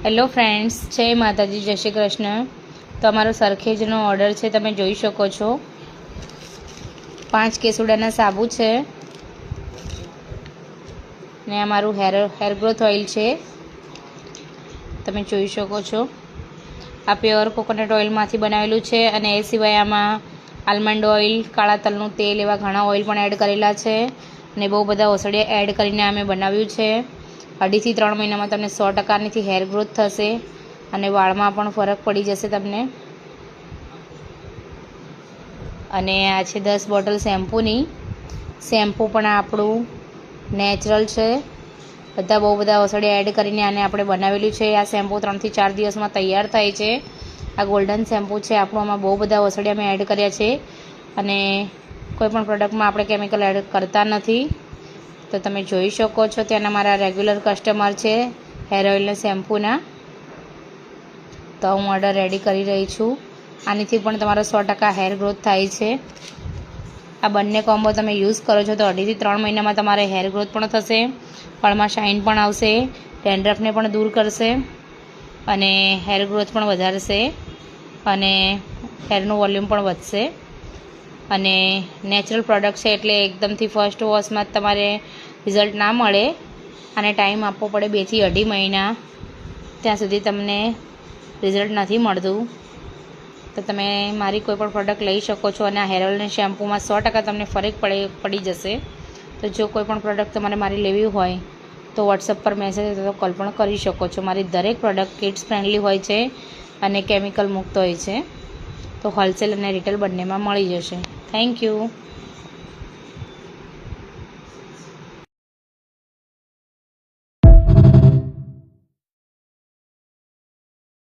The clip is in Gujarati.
હેલો ફ્રેન્ડ્સ, જય માતાજી, જય શ્રી કૃષ્ણ। તો અમારો સરખેજનો ઓર્ડર છે, તમે જોઈ શકો છો। 5 કેસુડાના સાબુ છે ને અમારું હેર ગ્રોથ ઓઇલ છે, તમે જોઈ શકો છો। આ પ્યોર કોકોનટ ઓઇલમાંથી બનાવેલું છે અને એ સિવાય આમાં આલમંડ ઓઇલ, કાળા તલનું તેલ એવા ઘણા ઓઇલ પણ એડ કરેલા છે અને બહુ બધા ઓસડિયા એડ કરીને અમે બનાવ્યું છે। 2.5 થી 3 મહિનામાં તમને 100% હેર ગ્રોથ થશે અને વાળમાં પણ ફરક પડી જશે તમને। અને આ છે 10 બોટલ શેમ્પૂની। શેમ્પૂ પણ આપણું નેચરલ છે, બહુ બધા ઓસડિયા એડ કરીને આને આપણે બનાવેલું છે। આ શેમ્પૂ 3 થી 4 દિવસમાં તૈયાર થાય છે। આ ગોલ્ડન શેમ્પૂ છે આપણું, આમાં બહુ બધા ઓસડિયા મેં એડ કર્યા છે અને કોઈ પણ પ્રોડક્ટમાં આપણે કેમિકલ એડ કરતા નથી। તો તમે જોઈ શકો છો, ત્યાંના મારા રેગ્યુલર કસ્ટમર છે હેર ઓઇલ અને શેમ્પૂના। તો હું ઓર્ડર રેડી કરી રહી છું। આનાથી પણ તમારો 100% હેર ગ્રોથ થાય છે। આ બંને કોમ્બો તમે યુઝ કરો છો તો 2.5 થી 3 મહિનામાં તમારે હેર ગ્રોથ પણ થશે, વાળમાં શાઇન પણ આવશે, ડેન્ડ્રફને પણ દૂર કરશે અને હેર ગ્રોથ પણ વધારશે અને હેરનું વોલ્યુમ પણ વધશે। અને નેચરલ પ્રોડક્ટ છે એટલે એકદમથી ફર્સ્ટ વોશમાં જ તમારે રિઝલ્ટ ના મળે, અને ટાઈમ આપવો પડે 2 થી 2.5 મહિના, ત્યાં સુધી તમને રિઝલ્ટ નથી મળતું। તો તમે મારી કોઈ પણ પ્રોડક્ટ લઈ શકો છો અને આ હેર ઓઇલ અને શેમ્પૂમાં 100% તમને ફરક પડી જશે। તો જો કોઈ પણ પ્રોડક્ટ તમારે મારી લેવી હોય તો વોટ્સઅપ પર મેસેજ અથવા કોલ પણ કરી શકો છો। મારી દરેક પ્રોડક્ટ કિડ્સ ફ્રેન્ડલી હોય છે અને કેમિકલ મુક્ત હોય છે, તો હોલસેલ અને રિટેલ બંનેમાં મળી જશે। Thank you.